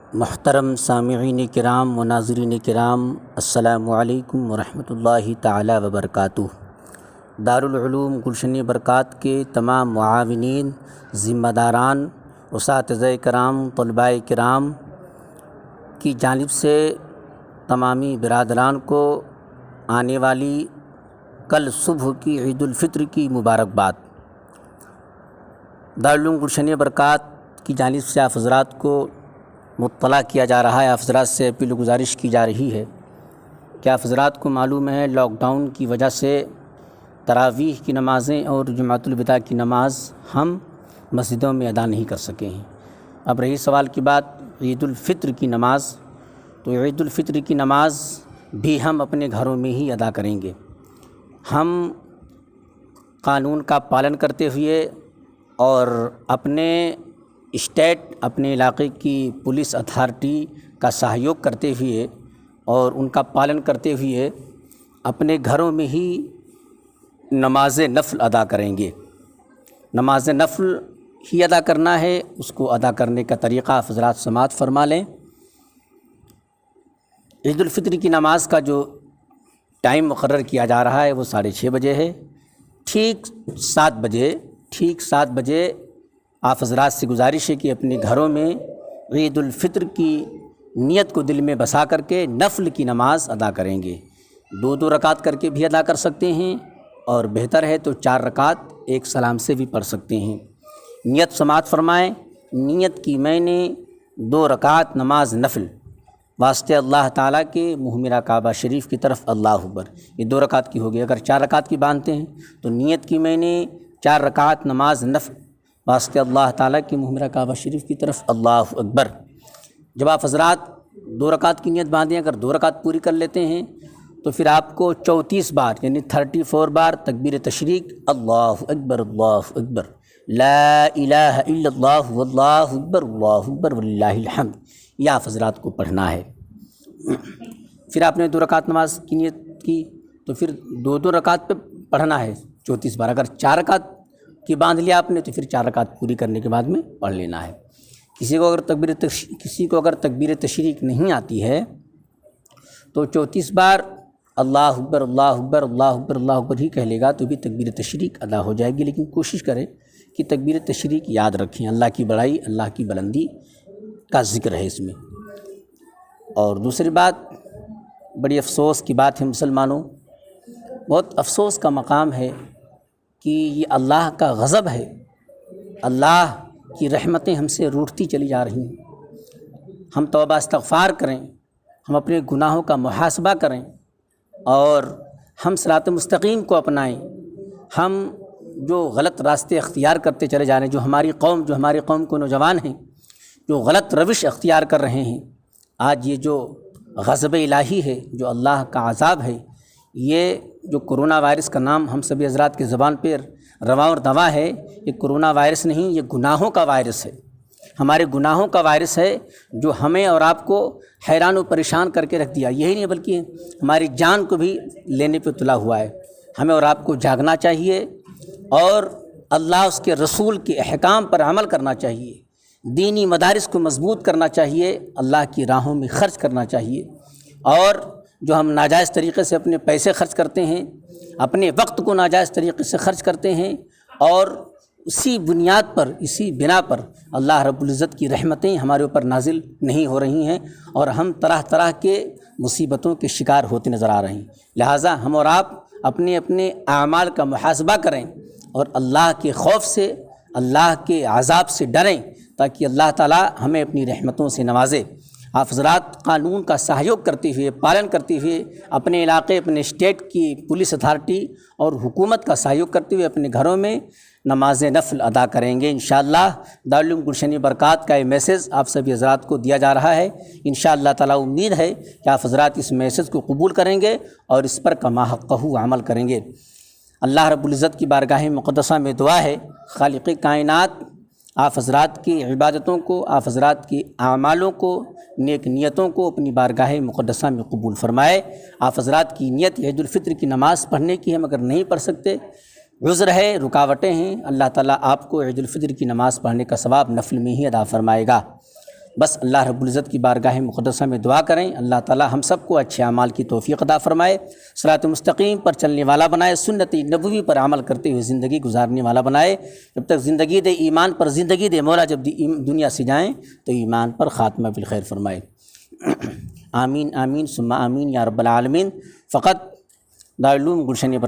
محترم سامعین کرام و ناظرین کرام، السلام علیکم ورحمۃ اللہ تعالی وبرکاتہ۔ دارالعلوم گلشن برکات کے تمام معاونین، ذمہ داران، اساتذہ کرام، طلباء کرام کی جانب سے تمامی برادران کو آنے والی کل صبح کی عید الفطر کی مبارکباد۔ دارالعلوم گلشن برکات کی جانب سے آپ حضرات کو مطلع کیا جا رہا ہے، آپ حضرات سے اپیل و گزارش کی جا رہی ہے کہ آپ حضرات کو معلوم ہے لاک ڈاؤن کی وجہ سے تراویح کی نمازیں اور جمعۃ الوداع کی نماز ہم مسجدوں میں ادا نہیں کر سکے ہیں۔ اب رہی سوال کی بات عید الفطر کی نماز، تو عید الفطر کی نماز بھی ہم اپنے گھروں میں ہی ادا کریں گے۔ ہم قانون کا پالن کرتے ہوئے اور اپنے اسٹیٹ، اپنے علاقے کی پولیس اتھارٹی کا سہیوگ کرتے ہوئے اور ان کا پالن کرتے ہوئے اپنے گھروں میں ہی نماز نفل ادا کریں گے۔ نماز نفل ہی ادا کرنا ہے، اس کو ادا کرنے کا طریقہ آپ حضرات سماعت فرما لیں۔ عید الفطر کی نماز کا جو ٹائم مقرر کیا جا رہا ہے وہ 6:30 بجے ہے۔ ٹھیک 7 بجے آپ حضرات سے گزارش ہے کہ اپنے گھروں میں عید الفطر کی نیت کو دل میں بسا کر کے نفل کی نماز ادا کریں گے۔ 2 رکعت کر کے بھی ادا کر سکتے ہیں، اور بہتر ہے تو 4 رکعت ایک سلام سے بھی پڑھ سکتے ہیں۔ نیت سماعت فرمائیں۔ نیت کی میں نے 2 رکعت نماز نفل واسطے اللہ تعالیٰ کے محمرہ کعبہ شریف کی طرف اللہ اکبر، یہ 2 رکعت کی ہوگی۔ اگر 4 رکعت کی باندھتے ہیں تو نیت کی میں نے 4 رکعت نماز نفل واسطے اللہ تعالیٰ کی محمرہ کعبہ شریف کی طرف اللہ اکبر۔ جب آپ حضرات 2 رکعت کی نیت باندھیں، اگر 2 رکعت پوری کر لیتے ہیں تو پھر آپ کو 34 بار یعنی 34 بار تکبیر تشریق، اللہ اکبر اللہ اکبر، لا الہ الا اللہ واللہ اکبر وللہ الحمد، یہ آپ حضرات کو پڑھنا ہے۔ پھر آپ نے 2 رکعت نماز کی نیت کی تو پھر 2 رکعت پہ پڑھنا ہے 34 بار۔ اگر 4 رکعت کی باندھ لیا آپ نے تو پھر 4 رکعت پوری کرنے کے بعد میں پڑھ لینا ہے۔ کسی کو اگر تکبیر تشریق نہیں آتی ہے تو 34 بار اللہ اکبر اللہ اکبر اللہ اکبر اللہ اکبر ہی کہہ لے گا تو بھی تکبیر تشریق ادا ہو جائے گی، لیکن کوشش کریں کہ تکبیر تشریق یاد رکھیں، اللہ کی بڑائی، اللہ کی بلندی کا ذکر ہے اس میں۔ اور دوسری بات، بڑی افسوس کی بات ہے مسلمانوں، بہت افسوس کا مقام ہے کہ یہ اللہ کا غضب ہے، اللہ کی رحمتیں ہم سے روٹتی چلی جا رہی ہیں۔ ہم توبہ استغفار کریں، ہم اپنے گناہوں کا محاسبہ کریں اور ہم صراط مستقیم کو اپنائیں۔ ہم جو غلط راستے اختیار کرتے چلے جا رہے ہیں، جو ہماری قوم کو نوجوان ہیں جو غلط روش اختیار کر رہے ہیں، آج یہ جو غضب الہی ہے، جو اللہ کا عذاب ہے، یہ جو کرونا وائرس کا نام ہم سبھی حضرات کی زبان پہ رواں اور دواں ہے، یہ کرونا وائرس نہیں، یہ گناہوں کا وائرس ہے، ہمارے گناہوں کا وائرس ہے جو ہمیں اور آپ کو حیران و پریشان کر کے رکھ دیا۔ یہی نہیں بلکہ ہماری جان کو بھی لینے پہ تلا ہوا ہے۔ ہمیں اور آپ کو جاگنا چاہیے اور اللہ اس کے رسول کے احکام پر عمل کرنا چاہیے، دینی مدارس کو مضبوط کرنا چاہیے، اللہ کی راہوں میں خرچ کرنا چاہیے، اور جو ہم ناجائز طریقے سے اپنے پیسے خرچ کرتے ہیں، اپنے وقت کو ناجائز طریقے سے خرچ کرتے ہیں، اور اسی بنیاد پر، اسی بنا پر اللہ رب العزت کی رحمتیں ہمارے اوپر نازل نہیں ہو رہی ہیں اور ہم طرح طرح کے مصیبتوں کے شکار ہوتے نظر آ رہے ہیں۔ لہٰذا ہم اور آپ اپنے اپنے اعمال کا محاسبہ کریں اور اللہ کے خوف سے، اللہ کے عذاب سے ڈریں تاکہ اللہ تعالیٰ ہمیں اپنی رحمتوں سے نوازے۔ آپ حضرات قانون کا سہیوگ کرتے ہوئے، پالن کرتے ہوئے، اپنے علاقے، اپنے اسٹیٹ کی پولیس اتھارٹی اور حکومت کا سہیوگ کرتے ہوئے اپنے گھروں میں نماز نفل ادا کریں گے انشاءاللہ۔ دارالعلوم گلشن برکات کا یہ میسیج آپ سبھی حضرات کو دیا جا رہا ہے۔ انشاءاللہ تعالیٰ امید ہے کہ آپ حضرات اس میسیج کو قبول کریں گے اور اس پر کما حقہ عمل کریں گے۔ اللہ رب العزت کی بارگاہ مقدسہ میں دعا ہے، خالق کائنات آپ حضرات کی عبادتوں کو، آپ حضرات کی اعمالوں کو، نیک نیتوں کو اپنی بارگاہ مقدسہ میں قبول فرمائے۔ آپ حضرات کی نیت عید الفطر کی نماز پڑھنے کی ہے مگر نہیں پڑھ سکتے، عذر ہے، رکاوٹیں ہیں، اللہ تعالیٰ آپ کو عید الفطر کی نماز پڑھنے کا ثواب نفل میں ہی ادا فرمائے گا۔ بس اللہ رب العزت کی بارگاہ مقدسہ میں دعا کریں، اللہ تعالی ہم سب کو اچھے اعمال کی توفیق عطا فرمائے، صراط مستقیم پر چلنے والا بنائے، سنت نبوی پر عمل کرتے ہوئے زندگی گزارنے والا بنائے۔ جب تک زندگی دے ایمان پر زندگی دے مولا، جب دنیا سے جائیں تو ایمان پر خاتمہ بالخیر فرمائے۔ آمین آمین ثم آمین یا رب العالمین۔ فقط دارالعلوم گلشن برکت